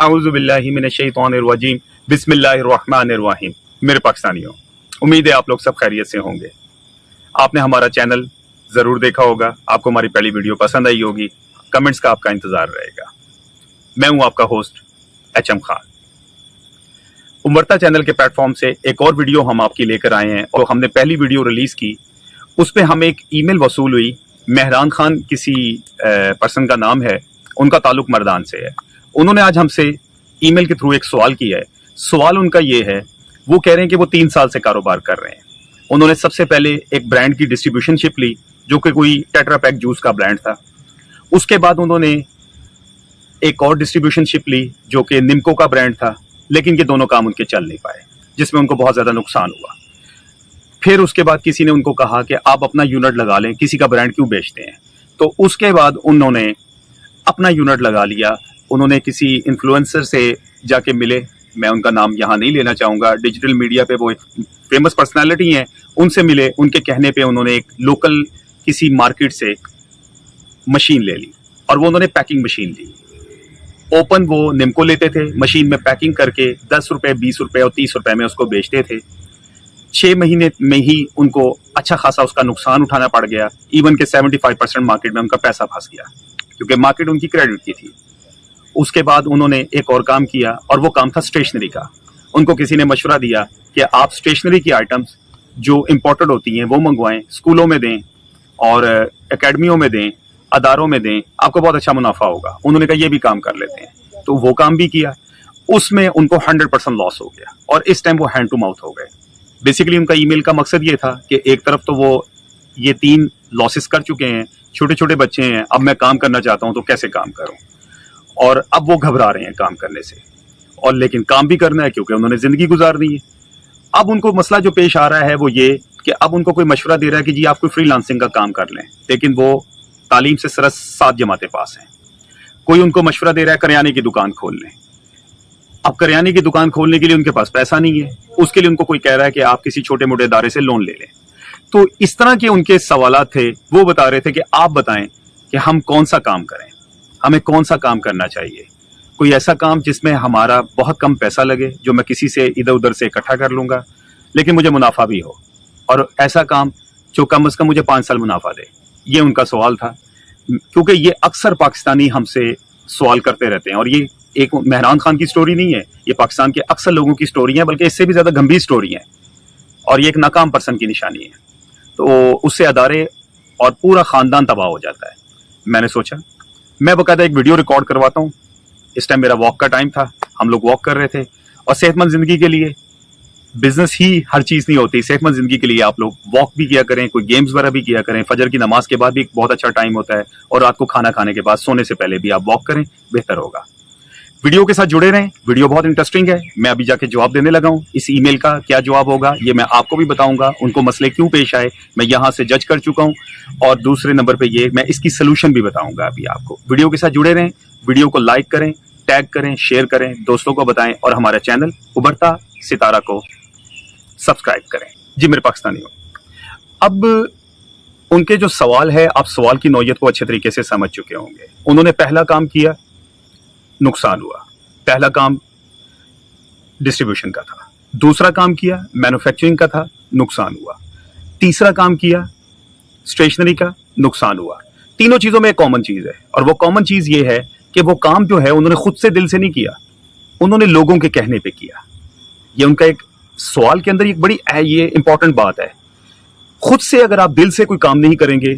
अऊज़ु बिल्लाहि मिनश्शैतानिर्रजीम बिस्मिल्लाहिर्रहमानिर्रहीम। मेरे पाकिस्तानियों, उम्मीद है आप लोग सब खैरियत से होंगे। आपने हमारा चैनल ज़रूर देखा होगा, आपको हमारी पहली वीडियो पसंद आई होगी, कमेंट्स का आपका इंतज़ार रहेगा। मैं हूं आपका होस्ट एचएम खान। उमरता चैनल के प्लेटफॉर्म से एक और वीडियो हम आपकी लेकर आए हैं और हमने पहली वीडियो रिलीज़ की, उस पर हमें एक ईमेल वसूल हुई। मेहरान खान किसी पर्सन का नाम है, उनका ताल्लुक मर्दान से है। उन्होंने आज हमसे ईमेल के थ्रू एक सवाल किया है। सवाल उनका ये है, वो कह रहे हैं कि वो 3 साल से कारोबार कर रहे हैं। उन्होंने सबसे पहले एक ब्रांड की डिस्ट्रीब्यूशनशिप ली, जो कि कोई टेट्रा पैक जूस का ब्रांड था। उसके बाद उन्होंने एक और डिस्ट्रीब्यूशनशिप ली जो कि निम्को का ब्रांड था, लेकिन ये दोनों काम उनके चल नहीं पाए, जिसमें उनको बहुत ज़्यादा नुकसान हुआ। फिर उसके बाद किसी ने उनको कहा कि आप अपना यूनिट लगा लें, किसी का ब्रांड क्यों बेचते हैं। तो उसके बाद उन्होंने अपना यूनिट लगा लिया। उन्होंने किसी इन्फ्लुएंसर से जाके मिले, मैं उनका नाम यहाँ नहीं लेना चाहूँगा, डिजिटल मीडिया पे वो एक फेमस पर्सनालिटी हैं, उनसे मिले। उनके कहने पे उन्होंने एक लोकल किसी मार्केट से मशीन ले ली और वो उन्होंने पैकिंग मशीन ली। ओपन वो निम्को लेते थे, मशीन में पैकिंग करके 10 रुपये, 20 रुपये और 30 रुपये में उसको बेचते थे। 6 महीने में ही उनको अच्छा खासा उसका नुकसान उठाना पड़ गया। इवन के 75% मार्केट में उनका पैसा फंस गया, क्योंकि मार्केट उनकी क्रेडिट की थी। उसके बाद उन्होंने एक और काम किया और वो काम था स्टेशनरी का। उनको किसी ने मशवरा दिया कि आप स्टेशनरी की आइटम्स जो इम्पोर्टेड होती हैं वो मंगवाएं, स्कूलों में दें और एकेडमियों में दें, अदारों में दें, आपको बहुत अच्छा मुनाफा होगा। उन्होंने कहा ये भी काम कर लेते हैं, तो वो काम भी किया। उसमें उनको 100% लॉस हो गया और इस टाइम वो हैंड टू माउथ हो गए। बेसिकली उनका ईमेल का मकसद ये था कि एक तरफ तो वो ये 3 लॉसेस कर चुके हैं, छोटे छोटे बच्चे हैं, अब मैं काम करना चाहता हूं तो कैसे काम करूं, और अब वो घबरा रहे हैं काम करने से, और लेकिन काम भी करना है क्योंकि उन्होंने जिंदगी गुजारनी है। अब उनको मसला जो पेश आ रहा है वो ये कि अब उनको कोई मशवरा दे रहा है कि जी आप कोई फ्रीलांसिंग का काम कर लें, लेकिन वो तालीम से सिर्फ 7 जमाते पास हैं। कोई उनको मशवरा दे रहा है करियाने की दुकान खोल लें। अब करियाने की दुकान खोलने के लिए उनके पास पैसा नहीं है, उसके लिए उनको कोई कह रहा है कि आप किसी छोटे मोटे इदारे से लोन ले लें। तो इस तरह के उनके सवालात थे। वो बता रहे थे कि आप बताएं कि हम कौन सा काम करें, हमें कौन सा काम करना चाहिए। कोई ऐसा काम जिसमें हमारा बहुत कम पैसा लगे, जो मैं किसी से इधर उधर से इकट्ठा कर लूंगा लेकिन मुझे मुनाफा भी हो, और ऐसा काम जो कम से कम मुझे 5 साल मुनाफा दे। ये उनका सवाल था, क्योंकि ये अक्सर पाकिस्तानी हमसे सवाल करते रहते हैं। और ये एक मेहरान खान की स्टोरी नहीं है, ये पाकिस्तान के अक्सर लोगों की स्टोरी है, बल्कि इससे भी ज़्यादा गंभीर स्टोरी है, और ये एक नाकाम पर्सन की निशानी है। तो उससे अदारे और पूरा ख़ानदान तबाह हो जाता है। मैंने सोचा मैं बकायदा एक वीडियो रिकॉर्ड करवाता हूँ। इस टाइम मेरा वॉक का टाइम था, हम लोग वॉक कर रहे थे, और सेहतमंद ज़िंदगी के लिए बिजनेस ही हर चीज़ नहीं होती। सेहतमंद ज़िंदगी के लिए आप लोग वॉक भी किया करें, कोई गेम्स वगैरह भी किया करें। फजर की नमाज के बाद भी एक बहुत अच्छा टाइम होता है, और रात को खाना खाने के बाद सोने से पहले भी आप वॉक करें, बेहतर होगा। वीडियो के साथ जुड़े रहें, वीडियो बहुत इंटरेस्टिंग है। मैं अभी जाके जवाब देने लगा हूँ। इस ईमेल का क्या जवाब होगा ये मैं आपको भी बताऊंगा। उनको मसले क्यों पेश आए मैं यहाँ से जज कर चुका हूँ, और दूसरे नंबर पे ये मैं इसकी सलूशन भी बताऊंगा अभी आपको। वीडियो के साथ जुड़े रहें, वीडियो को लाइक करें, टैग करें, शेयर करें, दोस्तों को बताएं, और हमारा चैनल उभरता सितारा को सब्सक्राइब करें। जी मेरे पाकिस्तानियों, अब उनके जो सवाल है, आप सवाल की नौयत को अच्छे तरीके से समझ चुके होंगे। उन्होंने पहला काम किया, नुकसान हुआ। पहला काम डिस्ट्रीब्यूशन का था, दूसरा काम किया मैन्युफैक्चरिंग का था, नुकसान हुआ। तीसरा काम किया स्टेशनरी का, नुकसान हुआ। तीनों चीजों में एक कॉमन चीज है, और वो कॉमन चीज ये है कि वो काम जो है उन्होंने खुद से दिल से नहीं किया, उन्होंने लोगों के कहने पे किया। ये उनका एक सवाल के अंदर एक बड़ी ये इंपॉर्टेंट बात है। खुद से अगर आप दिल से कोई काम नहीं करेंगे,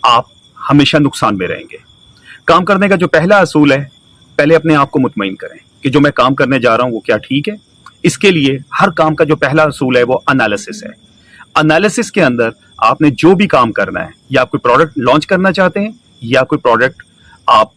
आप हमेशा नुकसान में रहेंगे। काम करने का जो पहला असूल है, पहले अपने आप को मुतमईन करें कि जो मैं काम करने जा रहा हूं वो क्या ठीक है। इसके लिए हर काम का जो पहला असूल है वो एनालिसिस है। एनालिसिस के अंदर आपने जो भी काम करना है, या आप कोई प्रोडक्ट लॉन्च करना चाहते हैं, या कोई प्रोडक्ट आप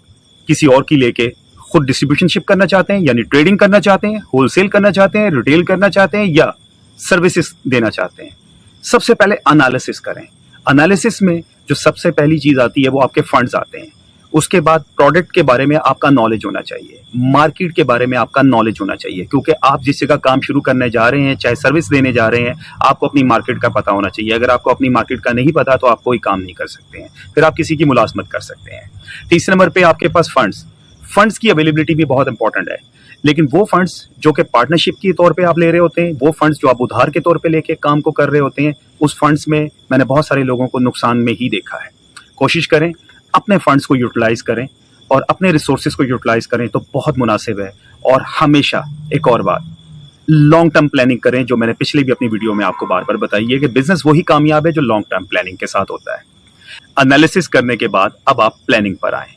किसी और की लेके खुद डिस्ट्रीब्यूशनशिप करना चाहते हैं, यानी ट्रेडिंग करना चाहते हैं, होलसेल करना चाहते हैं, रिटेल करना चाहते हैं, या सर्विसेज देना चाहते हैं, सबसे पहले एनालिसिस करें। एनालिसिस में जो सबसे पहली चीज आती है वो आपके फंड्स आते हैं। उसके बाद प्रोडक्ट के बारे में आपका नॉलेज होना चाहिए, मार्केट के बारे में आपका नॉलेज होना चाहिए, क्योंकि आप जिस जगह काम शुरू करने जा रहे हैं, चाहे सर्विस देने जा रहे हैं, आपको अपनी मार्केट का पता होना चाहिए। अगर आपको अपनी मार्केट का नहीं पता तो आप कोई काम नहीं कर सकते हैं, फिर आप किसी की मुलाजमत कर सकते हैं। तीसरे नंबर पे आपके पास फंड्स की अवेलेबिलिटी भी बहुत इंपॉर्टेंट है, लेकिन वो फंड्स जो कि पार्टनरशिप के तौर पे आप ले रहे होते हैं, वो फंड्स जो आप उधार के तौर पे लेके काम को कर रहे होते हैं, उस फंड्स में मैंने बहुत सारे लोगों को नुकसान में ही देखा है। कोशिश करें अपने फंड्स को यूटिलाइज करें और अपने रिसोर्सेज को यूटिलाइज करें तो बहुत मुनासिब है। और हमेशा एक और बात, लॉन्ग टर्म प्लानिंग करें, जो मैंने पिछले भी अपनी वीडियो में आपको बार बार बताई है कि बिजनेस वही कामयाब है जो लॉन्ग टर्म प्लानिंग के साथ होता है। एनालिसिस करने के बाद अब आप प्लानिंग पर आए।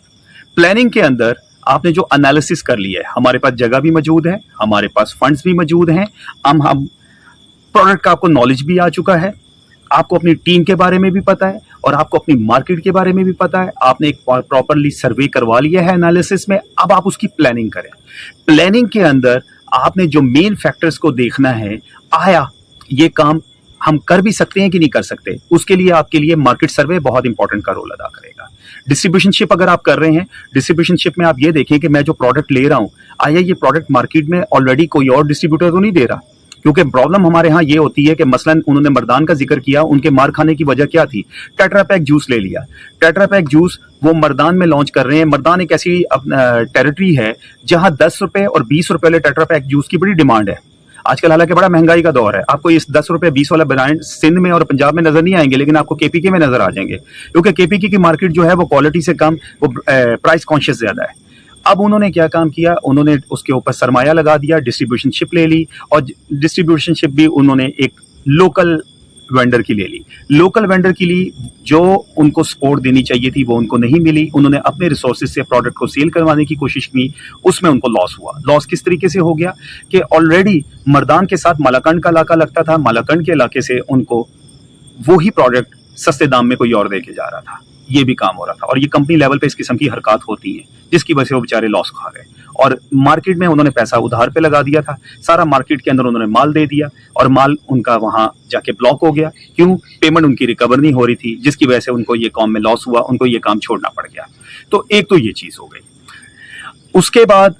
प्लानिंग के अंदर आपने जो एनालिसिस कर लिया है, हमारे पास जगह भी मौजूद है, हमारे पास फंड्स भी मौजूद हैं, हम प्रोडक्ट का आपको नॉलेज भी आ चुका है, आपको अपनी टीम के बारे में भी पता है और आपको अपनी मार्केट के बारे में भी पता है, आपने एक प्रॉपरली सर्वे करवा लिया है एनालिसिस में। अब आप उसकी प्लानिंग करें। प्लानिंग के अंदर आपने जो मेन फैक्टर्स को देखना है, आया ये काम हम कर भी सकते हैं कि नहीं कर सकते, उसके लिए आपके लिए मार्केट सर्वे बहुत इंपॉर्टेंट का रोल अदा करेगा। डिस्ट्रीब्यूशनशिप अगर आप कर रहे हैं, डिस्ट्रीब्यूशनशिप में आप ये देखें कि मैं जो प्रोडक्ट ले रहा हूं, आया ये प्रोडक्ट मार्केट में ऑलरेडी कोई और डिस्ट्रीब्यूटर तो नहीं दे रहा। क्योंकि प्रॉब्लम हमारे यहाँ ये होती है कि मसलन उन्होंने मर्दान का जिक्र किया, उनके मार खाने की वजह क्या थी? टेट्रा पैक जूस ले लिया। टेट्रा पैक जूस वो मर्दान में लॉन्च कर रहे हैं। मर्दान एक ऐसी टेरिटरी है जहां 10 रुपए और 20 रुपए वाले टेट्रा पैक जूस की बड़ी डिमांड है आजकल। हालांकि बड़ा महंगाई का दौर है, आपको इस 10 रुपए 20 वाला ब्रांड सिंध में और पंजाब में नजर नहीं आएंगे, लेकिन आपको केपीके में नजर आ जाएंगे, क्योंकि केपीके की मार्केट जो है वो क्वालिटी से कम, वो प्राइस कॉन्शियस ज्यादा है। अब उन्होंने क्या काम किया, उन्होंने उसके ऊपर सरमाया लगा दिया, डिस्ट्रीब्यूशनशिप ले ली, और डिस्ट्रीब्यूशनशिप भी उन्होंने एक लोकल वेंडर की ले ली। लोकल वेंडर की ली, जो उनको सपोर्ट देनी चाहिए थी वो उनको नहीं मिली। उन्होंने अपने रिसोर्सेज से प्रोडक्ट को सेल करवाने की कोशिश की, उसमें उनको लॉस हुआ। लॉस किस तरीके से हो गया कि ऑलरेडी मर्दान के साथ मालाकंड का इलाका लगता था, मालाकंड के इलाके से उनको वही प्रोडक्ट सस्ते दाम में कोई और दे के जा रहा था, ये भी काम हो रहा था। और ये कंपनी लेवल पे इस किस्म की हरकत होती है, जिसकी वजह से वो बेचारे लॉस खा गए। और मार्केट में उन्होंने पैसा उधार पे लगा दिया था, सारा मार्केट के अंदर उन्होंने माल दे दिया और माल उनका वहां जाके ब्लॉक हो गया। क्यों? पेमेंट उनकी रिकवर नहीं हो रही थी, जिसकी वजह से उनको ये काम में लॉस हुआ, उनको ये काम छोड़ना पड़ गया। तो एक तो ये चीज हो गई। उसके बाद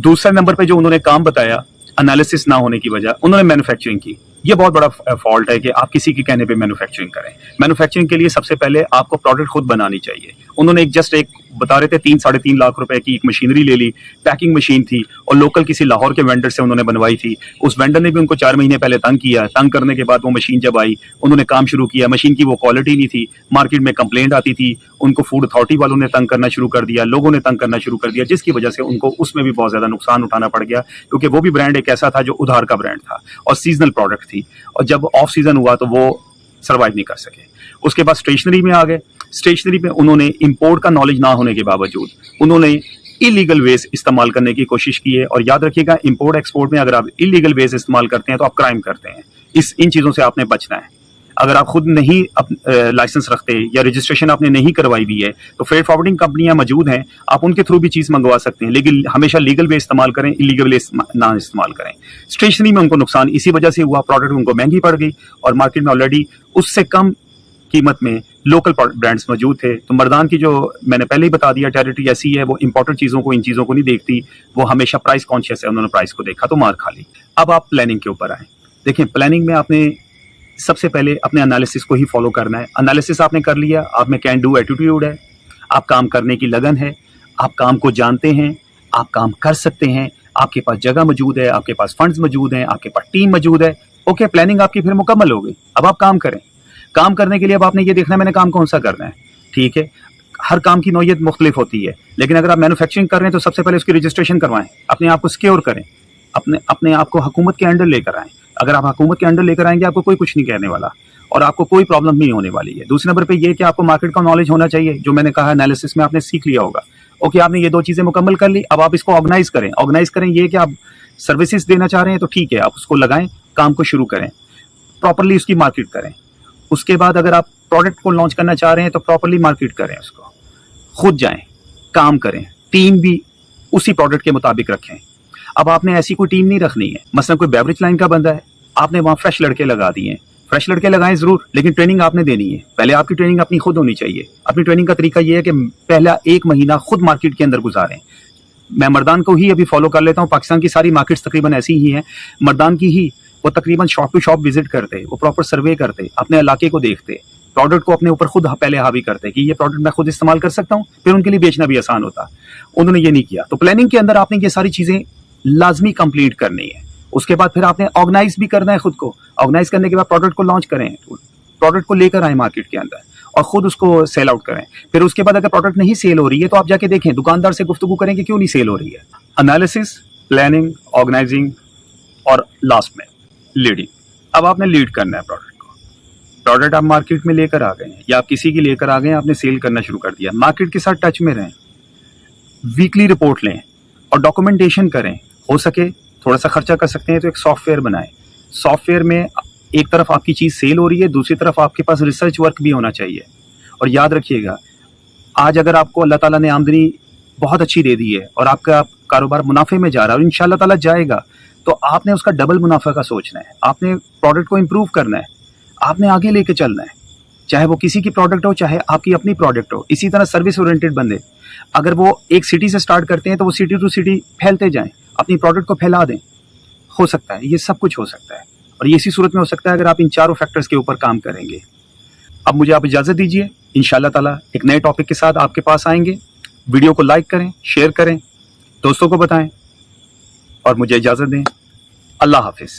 दूसरे नंबर पे जो उन्होंने काम बताया, एनालिसिस ना होने की वजह, उन्होंने मैन्युफैक्चरिंग की। ये बहुत बड़ा फॉल्ट है कि आप किसी के कहने पे मैन्युफैक्चरिंग करें। मैन्युफैक्चरिंग के लिए सबसे पहले आपको प्रोडक्ट खुद बनानी चाहिए। उन्होंने एक बता रहे थे 3-3.5 लाख रुपए की एक मशीनरी ले ली, पैकिंग मशीन थी, और लोकल किसी लाहौर के वेंडर से उन्होंने बनवाई थी। उस वेंडर ने भी उनको 4 महीने पहले तंग किया। तंग करने के बाद वो मशीन जब आई, उन्होंने काम शुरू किया, मशीन की वो क्वालिटी नहीं थी, मार्केट में कंप्लेंट आती थी, उनको फूड अथॉरिटी वालों ने तंग करना शुरू कर दिया, लोगों ने तंग करना शुरू कर दिया, जिसकी वजह से उनको उसमें भी बहुत ज्यादा नुकसान उठाना पड़ गया, क्योंकि वो भी ब्रांड एक ऐसा था जो उधार का ब्रांड था और सीजनल प्रोडक्ट थी, और जब ऑफ सीजन हुआ तो वो सर्वाइव नहीं कर सके। उसके बाद स्टेशनरी में आ गए। स्टेशनरी में उन्होंने इंपोर्ट का नॉलेज ना होने के बावजूद उन्होंने इलीगल वेज इस्तेमाल करने की कोशिश की है। और याद रखिएगा, इंपोर्ट एक्सपोर्ट में अगर आप इलीगल वेज इस्तेमाल करते हैं तो आप क्राइम करते हैं। इन चीजों से आपने बचना है। अगर आप खुद नहीं लाइसेंस रखते या रजिस्ट्रेशन आपने नहीं करवाई हुई है तो फ्रेट फॉरवर्डिंग कंपनियां मौजूद हैं, आप उनके थ्रू भी चीज मंगवा सकते हैं, लेकिन हमेशा लीगल वे इस्तेमाल करें, इलीगल वे ना इस्तेमाल करें। स्टेशनरी में उनको नुकसान इसी वजह से हुआ, प्रोडक्ट उनको महंगी पड़ गई और मार्केट में ऑलरेडी उससे कम कीमत में लोकल ब्रांड्स मौजूद थे। तो मर्दान की जो मैंने पहले ही बता दिया, टेरिटरी ऐसी है, वो इंपॉर्टेंट चीजों को, इन चीजों को नहीं देखती, वो हमेशा प्राइस कॉन्शियस है। उन्होंने प्राइस को देखा तो मार खा ली। अब आप प्लानिंग के ऊपर आए। देखें, प्लानिंग में आपने सबसे पहले अपने एनालिसिस को ही फॉलो करना है। एनालिसिस आपने कर लिया, आप में कैन डू एटीट्यूड है, आप काम करने की लगन है, आप काम को जानते हैं, आप काम कर सकते हैं, आपके पास जगह मौजूद है, आपके पास फंड्स मौजूद हैं, आपके पास टीम मौजूद है। ओके, प्लानिंग आपकी फिर मुकम्मल हो गई। अब आप काम करें। काम करने के लिए अब आपने ये देखना है मैंने काम कौन सा करना है। ठीक है, हर काम की नौयत मुख्तलिफ होती है, लेकिन अगर आप मैन्युफैक्चरिंग कर रहे हैं तो सबसे पहले उसकी रजिस्ट्रेशन करवाएं, अपने आप को सिक्योर करें, अपने आप को हुकूमत के अंडर लेकर आएं। अगर आप हुकूमत के अंडर लेकर आएंगे आपको कोई कुछ नहीं कहने वाला और आपको कोई प्रॉब्लम नहीं होने वाली है। दूसरे नंबर पे ये कि आपको मार्केट का नॉलेज होना चाहिए, जो मैंने कहा एनालिसिस में आपने सीख लिया होगा। ओके, आपने ये 2 चीजें मुकम्मल कर ली। अब आप इसको ऑर्गेनाइज करें। ऑर्गेनाइज करें ये कि आप सर्विसेज देना चाह रहे हैं तो ठीक है, आप उसको लगाएं, काम को शुरू करें, प्रॉपरली उसकी मार्केट करें। उसके बाद अगर आप प्रोडक्ट को लॉन्च करना चाह रहे हैं तो प्रॉपरली मार्केट करें, उसको खुद जाएं, काम करें, टीम भी उसी प्रोडक्ट के मुताबिक रखें। अब आपने ऐसी कोई टीम नहीं रखनी है, मसलन कोई बेवरेज लाइन का बंदा है, आपने वहां फ्रेश लड़के लगा दिए हैं, फ्रेश लड़के लगाएं जरूर, लेकिन ट्रेनिंग आपने देनी है। पहले आपकी ट्रेनिंग अपनी खुद होनी चाहिए। अपनी ट्रेनिंग का तरीका यह है कि पहला 1 महीना खुद मार्केट के अंदर गुजारें। मैं मर्दान को ही अभी फॉलो कर लेता हूँ, पाकिस्तान की सारी मार्केट्स तकरीबन ऐसी ही हैं, मर्दान की ही। वो तकरीबन शॉप टू शॉप विजिट करते, वो प्रॉपर सर्वे करते, अपने इलाके को देखते, प्रोडक्ट को अपने ऊपर खुद पहले हावी करते कि ये प्रोडक्ट मैं खुद इस्तेमाल कर सकता हूँ, फिर उनके लिए बेचना भी आसान होता। उन्होंने ये नहीं किया। तो प्लानिंग के अंदर आपने ये सारी चीजें लाजमी कंप्लीट करनी है। उसके बाद फिर आपने ऑर्गेनाइज भी करना है खुद को। ऑर्गेनाइज करने के बाद प्रोडक्ट को लॉन्च करें, प्रोडक्ट को लेकर आए मार्केट के अंदर और खुद उसको सेल आउट करें। फिर उसके बाद अगर प्रोडक्ट नहीं सेल हो रही है तो आप जाके देखें, दुकानदार से गुफ्तगू करें कि क्यों नहीं सेल हो रही है। एनालिसिस, प्लानिंग, ऑर्गेनाइजिंग और लास्ट में लीडिंग। अब आपने लीड करना है प्रोडक्ट को। प्रोडक्ट आप मार्केट में लेकर आ गए हैं या आप किसी की लेकर आ गए हैं, आपने सेल करना शुरू कर दिया। मार्केट के साथ टच में रहें, वीकली रिपोर्ट लें और डॉक्यूमेंटेशन करें। हो सके थोड़ा सा खर्चा कर सकते हैं तो एक सॉफ्टवेयर बनाएं। सॉफ्टवेयर में एक तरफ आपकी चीज़ सेल हो रही है, दूसरी तरफ आपके पास रिसर्च वर्क भी होना चाहिए। और याद रखिएगा, आज अगर आपको अल्लाह ताला ने आमदनी बहुत अच्छी दे दी है और आपका कारोबार मुनाफे में जा रहा है और इंशाल्लाह ताला जाएगा, तो आपने उसका डबल मुनाफा का सोचना है। आपने प्रोडक्ट को इम्प्रूव करना है, आपने आगे लेके चलना है, चाहे वो किसी की प्रोडक्ट हो चाहे आपकी अपनी प्रोडक्ट हो। इसी तरह सर्विस ओरिएंटेड बंदे, अगर वो एक सिटी से स्टार्ट करते हैं तो वो सिटी टू सिटी फैलते जाएं, अपनी प्रोडक्ट को फैला दें। हो सकता है, ये सब कुछ हो सकता है और ये इसी सूरत में हो सकता है अगर आप इन चारों फैक्टर्स के ऊपर काम करेंगे। अब मुझे आप इजाज़त दीजिए, इंशाल्लाह ताला एक नए टॉपिक के साथ आपके पास आएंगे। वीडियो को लाइक करें, शेयर करें, दोस्तों को बताएं और मुझे इजाज़त दें। अल्लाह हाफिज़।